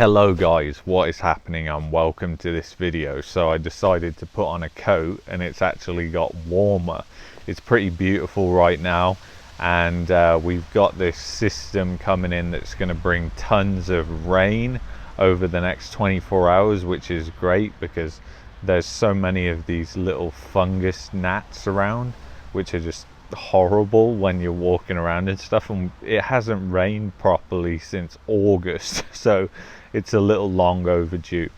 Hello guys, what is happening and welcome to this video. So I decided to put on a coat and it's actually got warmer. It's pretty beautiful right now, and we've got this system coming in that's going to bring tons of rain over the next 24 hours, which is great because there's so many of these little fungus gnats around which are just horrible when you're walking around and stuff, and it hasn't rained properly since August, so it's a little long overdue.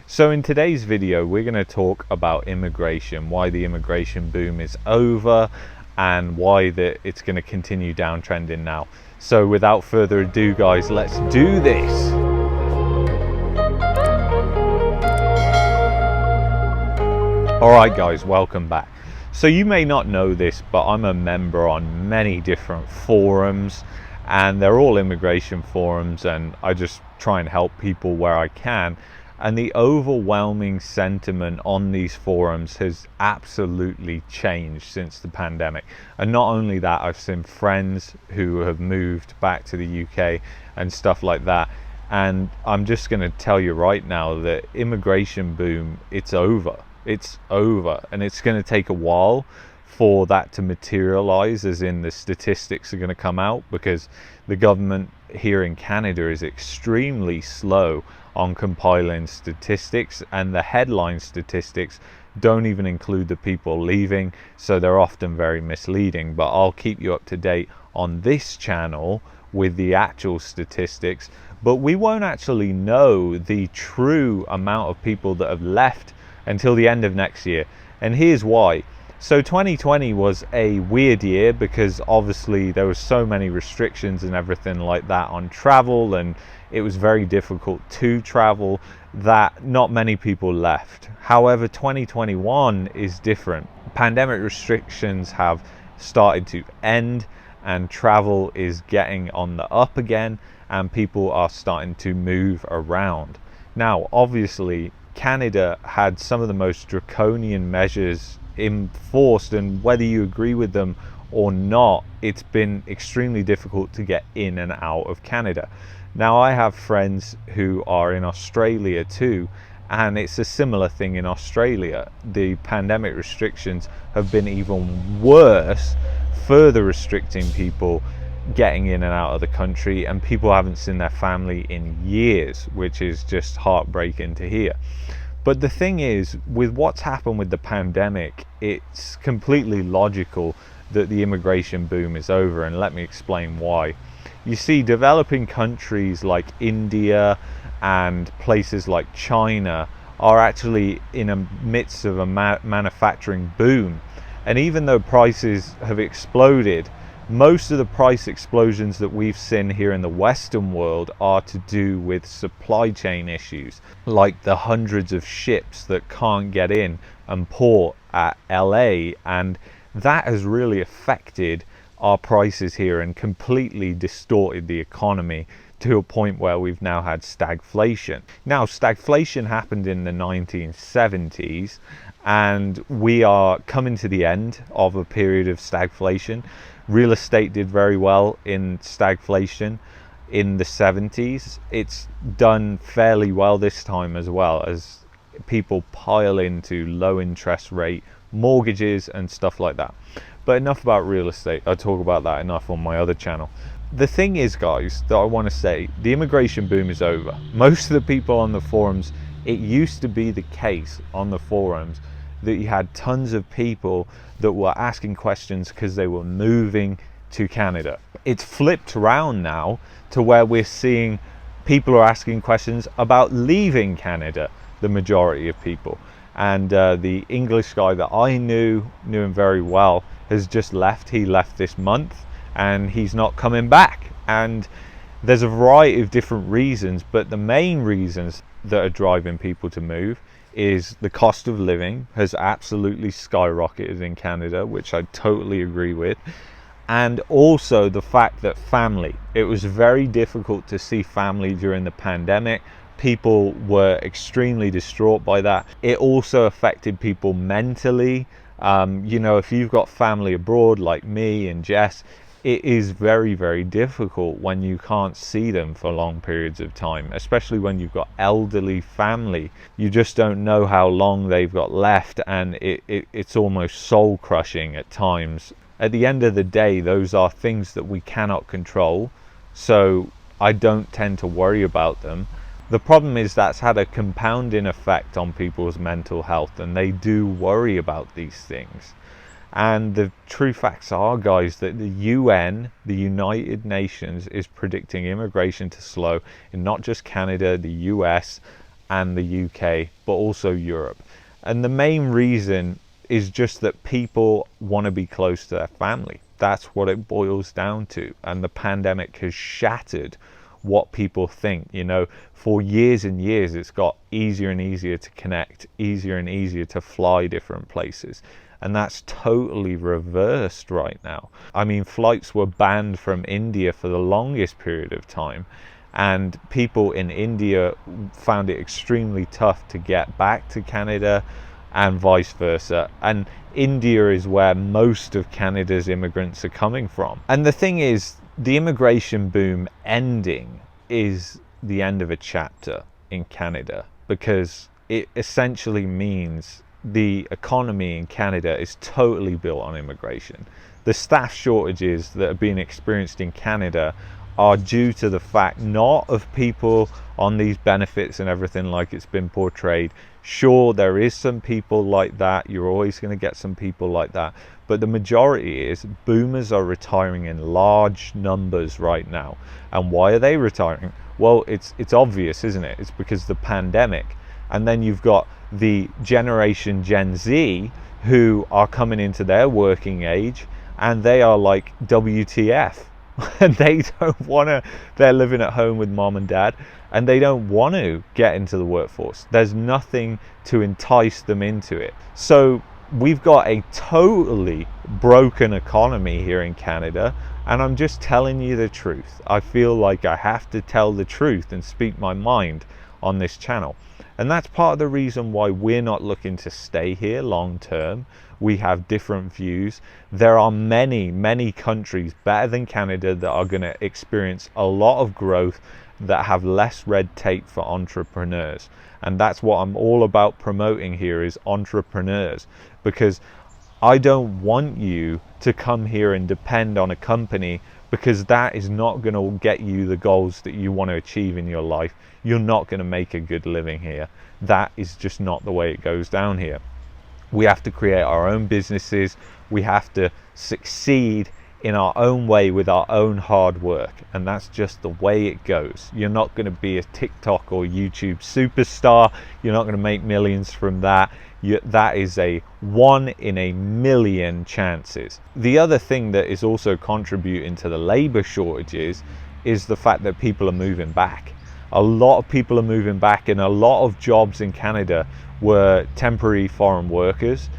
So in today's video we're going to talk about immigration, why the immigration boom is over and why it's going to continue downtrending now. So without further ado guys, let's do this. Alright guys, welcome back. So you may not know this, but I'm a member on many different forums, and they're all immigration forums, and I just try and help people where I can. And the overwhelming sentiment on these forums has absolutely changed since the pandemic. And not only that, I've seen friends who have moved back to the UK and stuff like that. And I'm just going to tell you right now that immigration boom, it's over. It's over, and it's going to take a while for that to materialize, as in the statistics are going to come out, because the government here in Canada is extremely slow on compiling statistics, and the headline statistics don't even include the people leaving, so they're often very misleading. But I'll keep you up to date on this channel with the actual statistics, but we won't actually know the true amount of people that have left until the end of next year. And here's why. So 2020 was a weird year because obviously there was so many restrictions and everything like that on travel, and it was very difficult to travel that not many people left. However, 2021 is different. Pandemic restrictions have started to end and travel is getting on the up again, and people are starting to move around. Now obviously Canada had some of the most draconian measures enforced, and whether you agree with them or not, it's been extremely difficult to get in and out of Canada. Now I have friends who are in Australia too, and it's a similar thing in Australia. The pandemic restrictions have been even worse, further restricting people getting in and out of the country, and people haven't seen their family in years, which is just heartbreaking to hear. But the thing is, with what's happened with the pandemic, it's completely logical that the immigration boom is over, and let me explain why. You see, developing countries like India and places like China are actually in the midst of a manufacturing boom, and even though prices have exploded, most of the price explosions that we've seen here in the Western world are to do with supply chain issues, like the hundreds of ships that can't get in and port at LA, and that has really affected our prices here and completely distorted the economy to a point where we've now had stagflation. Now, stagflation happened in the 1970s, and we are coming to the end of a period of stagflation. Real estate did very well in stagflation in the 70s. It's done fairly well this time as well, as people pile into low interest rate mortgages and stuff like that. But enough about real estate. I talk about that enough on my other channel. The thing is, guys, that I want to say, the immigration boom is over. Most of the people on the forums, it used to be the case on the forums that you had tons of people that were asking questions because they were moving to Canada. It's flipped around now to where we're seeing people are asking questions about leaving Canada, the majority of people. And the English guy that I knew him very well, has just left. He left this month and he's not coming back. And there's a variety of different reasons, but the main reasons that are driving people to move is the cost of living has absolutely skyrocketed in Canada, which I totally agree with. And also the fact that family, it was very difficult to see family during the pandemic. People were extremely distraught by that. It also affected people mentally. You know, if you've got family abroad like me and Jess, it is very, very difficult when you can't see them for long periods of time, especially when you've got elderly family. You just don't know how long they've got left, and it's almost soul crushing at times. At the end of the day, those are things that we cannot control, so I don't tend to worry about them. The problem is that's had a compounding effect on people's mental health, and they do worry about these things. And the true facts are, guys, that the UN, the United Nations, is predicting immigration to slow in not just Canada, the US and the UK, but also Europe. And the main reason is just that people want to be close to their family. That's what it boils down to. And the pandemic has shattered what people think. You know, for years and years, it's got easier and easier to connect, easier and easier to fly different places. And that's totally reversed right now. I mean, flights were banned from India for the longest period of time, and people in India found it extremely tough to get back to Canada, and vice versa. And India is where most of Canada's immigrants are coming from. And the thing is, the immigration boom ending is the end of a chapter in Canada, because it essentially means the economy in Canada is totally built on immigration. The staff shortages that are being experienced in Canada are due to the fact not of people on these benefits and everything like it's been portrayed. Sure, there is some people like that. You're always going to get some people like that. But the majority is boomers are retiring in large numbers right now. And why are they retiring? Well, it's obvious, isn't it? It's because of the pandemic. And then you've got the generation Gen Z who are coming into their working age, and they are like, WTF. And they don't want to, they're living at home with mom and dad, and they don't want to get into the workforce. There's nothing to entice them into it. So we've got a totally broken economy here in Canada, and I'm just telling you the truth. I feel like I have to tell the truth and speak my mind on this channel. And that's part of the reason why we're not looking to stay here long term. We have different views. There are many, many countries better than Canada that are going to experience a lot of growth, that have less red tape for entrepreneurs. And that's what I'm all about promoting here, is entrepreneurs, because I don't want you to come here and depend on a company, because that is not going to get you the goals that you want to achieve in your life. You're not going to make a good living here. That is just not the way it goes down here. We have to create our own businesses. We have to succeed in our own way with our own hard work, and that's just the way it goes. You're not going to be a TikTok or YouTube superstar. You're not going to make millions from that. That is a 1 in a million chances. The other thing that is also contributing to the labor shortages is the fact that people are moving back. A lot of people are moving back, and a lot of jobs in Canada were temporary foreign workers.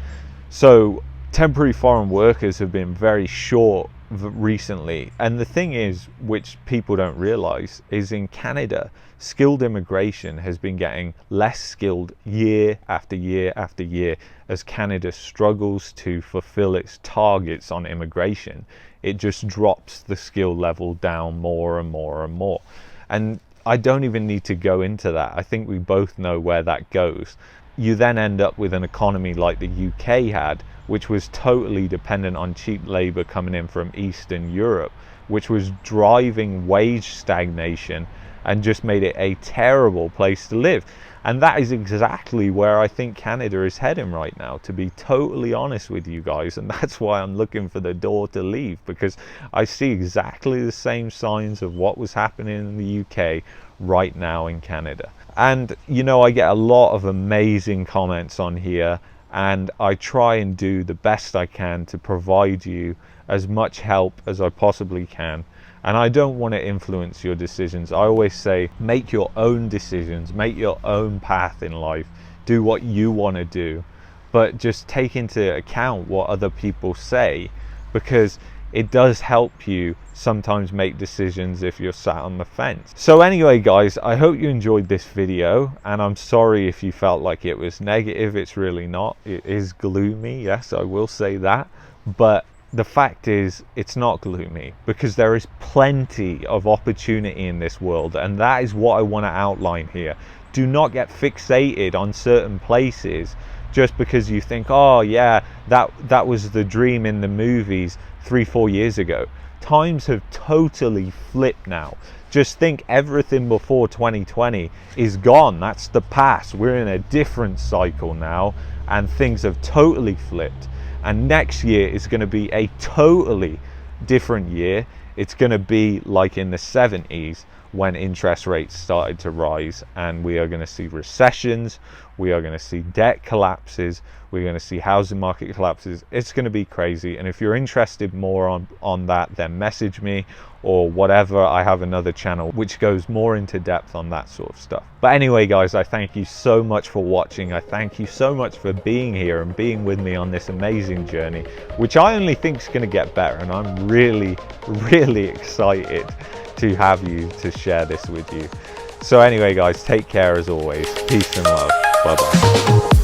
So temporary foreign workers have been very short recently. And the thing is, which people don't realize, is in Canada, skilled immigration has been getting less skilled year after year after year as Canada struggles to fulfill its targets on immigration. It just drops the skill level down more and more and more. And I don't even need to go into that. I think we both know where that goes. You then end up with an economy like the UK had, which was totally dependent on cheap labor coming in from Eastern Europe, which was driving wage stagnation and just made it a terrible place to live. And that is exactly where I think Canada is heading right now, to be totally honest with you guys. And that's why I'm looking for the door to leave, because I see exactly the same signs of what was happening in the UK right now in Canada. And you know, I get a lot of amazing comments on here, and I try and do the best I can to provide you as much help as I possibly can. And I don't want to influence your decisions. I always say, make your own decisions, make your own path in life, do what you want to do, but just take into account what other people say, because it does help you sometimes make decisions if you're sat on the fence. So anyway, guys, I hope you enjoyed this video, and I'm sorry if you felt like it was negative. It's really not. It is gloomy, yes, I will say that, but the fact is, it's not gloomy, because there is plenty of opportunity in this world, and that is what I want to outline here. Do not get fixated on certain places just because you think, oh yeah, that was the dream in the movies 3-4 years ago. Times have totally flipped now. Just think, everything before 2020 is gone. That's the past. We're in a different cycle now, and things have totally flipped. And next year is going to be a totally different year. It's going to be like in the 70s, when interest rates started to rise, and we are going to see recessions, we are going to see debt collapses, we're going to see housing market collapses. It's going to be crazy. And if you're interested more on that, then message me or whatever. I have another channel which goes more into depth on that sort of stuff. But anyway, guys, I thank you so much for watching. I thank you so much for being here and being with me on this amazing journey, which I only think is going to get better, and I'm really, really excited to have you to share this with you. So anyway, guys, take care as always. Peace and love. Bye bye.